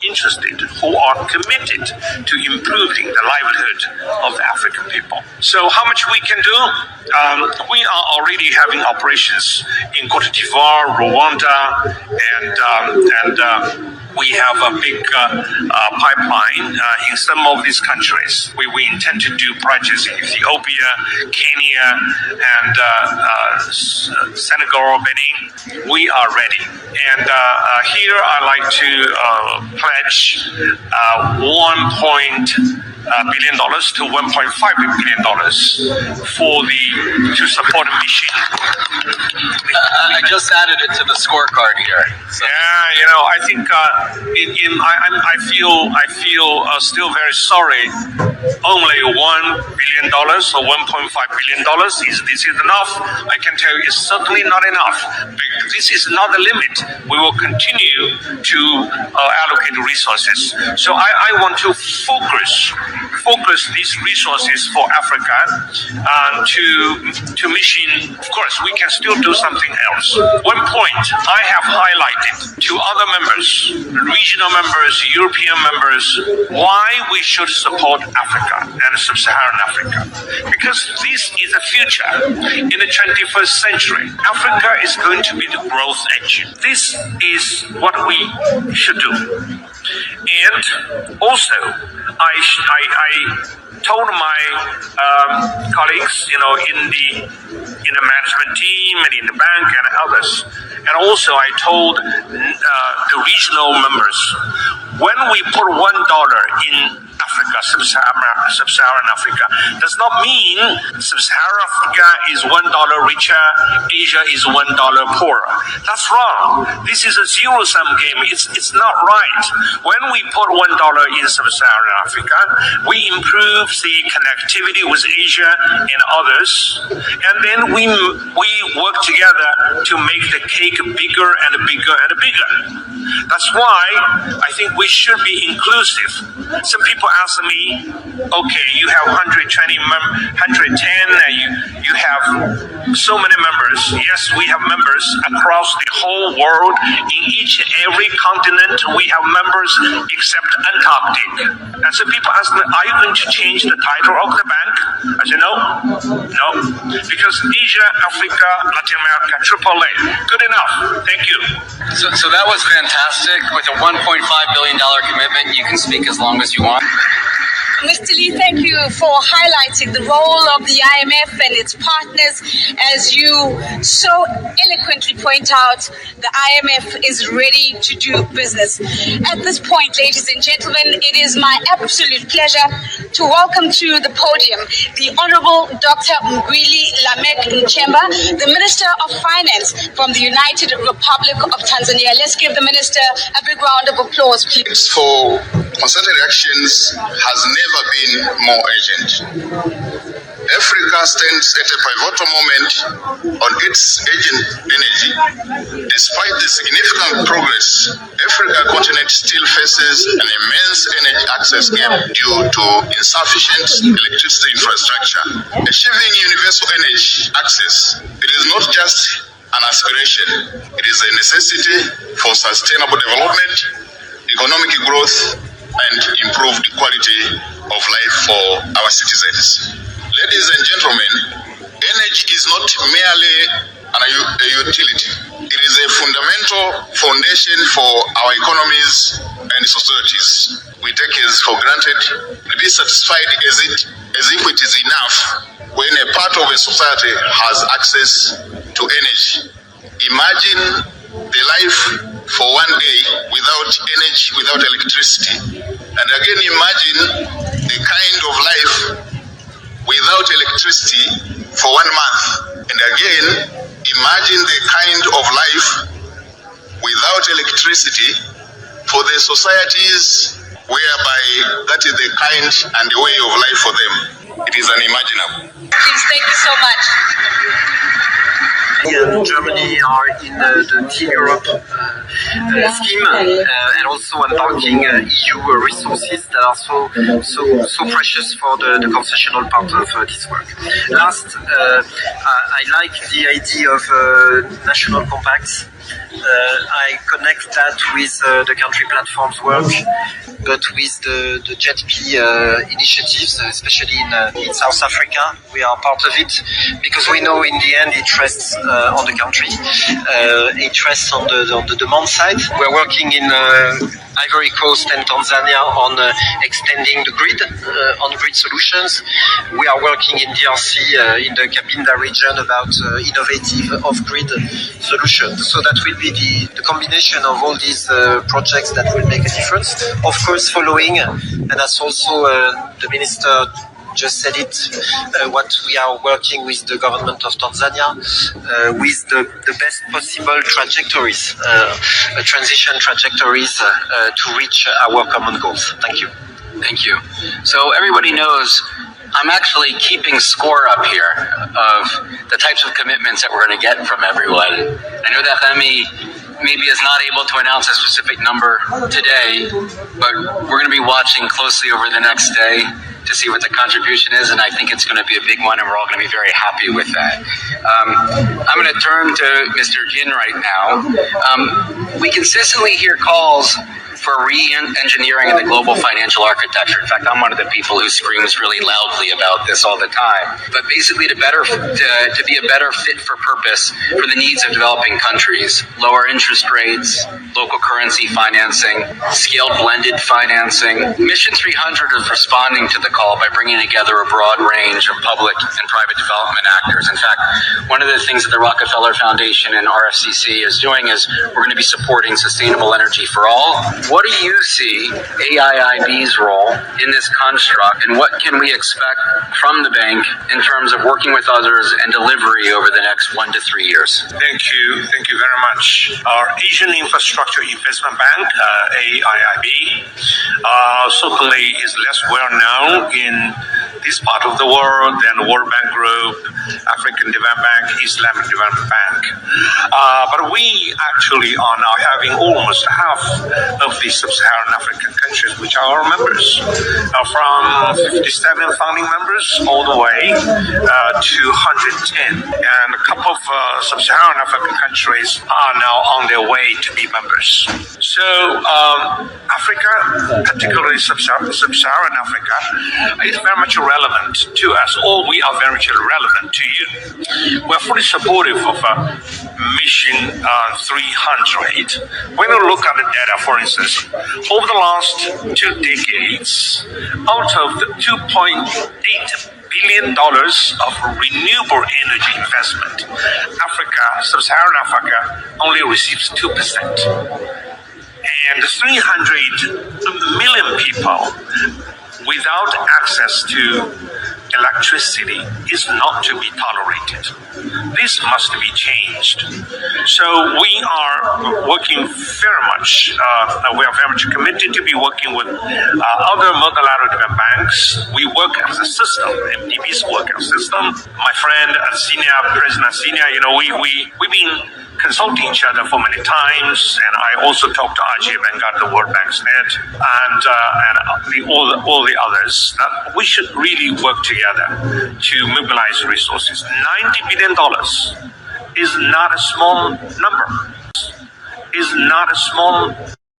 interested, who are committed to improving the livelihood of the African people. So how much we can do? We are already having operations in Cote d'Ivoire, Rwanda, and we have a big pipeline in some of these countries. We intend to do projects in Ethiopia, Kenya, and Senegal, Benin. We are ready. And here I'd like to pledge $1 billion to $1.5 billion to support the mission. I just added it to the scorecard here. So. Yeah, I think I feel still very sorry. Only $1 billion or $1.5 billion is enough? I can tell you, it's certainly not enough. This is not the limit. We will continue to allocate resources. So I want to focus these resources for Africa to mission. Of course, we can still do something else. One point I have highlighted to other members, regional members, European members, why we should support Africa and Sub-Saharan Africa. Because this is the future. In the 21st century, Africa is going to be the growth engine. This is what we should do. And also, I told my colleagues, in the management team and in the bank and others, and also I told the regional members, when we put $1 in Africa, Sub-Saharan Africa, does not mean Sub-Saharan Africa is $1 richer, Asia is $1 poorer. That's wrong. This is a zero-sum game. It's not right. When we put $1 in Sub-Saharan Africa, we improve the connectivity with Asia and others, and then we work together to make the cake bigger and bigger and bigger. That's why I think we should be inclusive. Some people ask me, okay, you have 110, and you have so many members. Yes, we have members across the whole world. In each and every continent, we have members except Antarctic. And so people ask me, are you going to change the title of the bank? I say, no. Because Asia, Africa, Latin America, AAA. Good enough. Thank you. So that was fantastic. With a $1.5 billion commitment, you can speak as long as you want. Mr. Lee, thank you for highlighting the role of the IMF and its partners. As you so eloquently point out, the IMF is ready to do business. At this point, ladies and gentlemen, it is my absolute pleasure to welcome to the podium the Honorable Dr. Mgwili Lameck Nchemba, the Minister of Finance from the United Republic of Tanzania. Let's give the Minister a big round of applause, please. For concerted actions has never been more urgent. Africa stands at a pivotal moment on its energy. Despite the significant progress, Africa continent still faces an immense energy access gap due to insufficient electricity infrastructure. Achieving universal energy access, it is not just an aspiration, it is a necessity for sustainable development, economic growth, and improved quality of life for our citizens. Ladies and gentlemen, energy is not merely a utility. It is a fundamental foundation for our economies and societies. We take it for granted to be satisfied as if it is enough when a part of a society has access to energy. Imagine the life for one day without energy, without electricity. And again, imagine the kind of life without electricity for 1 month. And again, imagine the kind of life without electricity for the societies whereby that is the kind and the way of life for them. It is unimaginable. Thank you so much. And Germany are in the Team Europe scheme, and also embarking EU resources that are so precious for the concessional part of this work. Last, I like the idea of national compacts. I connect that with the country platforms work, but with the JETP initiatives, especially in South Africa. We are part of it because we know in the end it rests on the country. It rests on the demand side. We're working in Ivory Coast and Tanzania on extending the grid, on-grid solutions. We are working in DRC, in the Cabinda region, about innovative off-grid solutions. So that will be the combination of all these projects that will make a difference. Of course, following, and that's also the minister just said it, what we are working with the government of Tanzania, with the best possible trajectories, transition trajectories to reach our common goals. Thank you. Thank you. So everybody knows I'm actually keeping score up here of the types of commitments that we're going to get from everyone. I know that Remy maybe is not able to announce a specific number today, but we're going to be watching closely over the next day to see what the contribution is, and I think it's going to be a big one, and we're all going to be very happy with that. I'm going to turn to Mr. Jin right now. We consistently hear calls for re-engineering of the global financial architecture. In fact, I'm one of the people who screams really loudly about this all the time. But basically to be a better fit for purpose for the needs of developing countries, lower interest rates, local currency financing, scaled blended financing. Mission 300 is responding to the call by bringing together a broad range of public and private development actors. In fact, one of the things that the Rockefeller Foundation and RFCC is doing is we're going to be supporting sustainable energy for all. What do you see AIIB's role in this construct, and what can we expect from the bank in terms of working with others and delivery over the next 1 to 3 years? Thank you very much. Our Asian Infrastructure Investment Bank, AIIB, certainly is less well known in this part of the world than World Bank Group, African Development Bank, Islamic Development Bank. But we actually are now having almost half of the sub-Saharan African countries which are our members, from 57 founding members all the way to 110. And a couple of sub-Saharan African countries are now on their way to be members. So Africa, particularly sub-Saharan Africa, is very much relevant to us, or we are very much relevant to you. We're fully supportive of Mission 300. When you look at the data, for instance, over the last 2 decades, out of the $2.8 billion of renewable energy investment, sub-Saharan Africa, only receives 2%. And 300 million people without access to electricity is not to be tolerated. This must be changed. So we are working very much, we are very much committed to be working with other multilateral development banks. We work as a system, MDBs work as a system. My friend, President Senior, we've been consulting each other for many times, and I also talked to Ajay Vengat, the World Bank's head, and all the others. We should really work together to mobilize resources. $90 billion is not a small number. Is not a small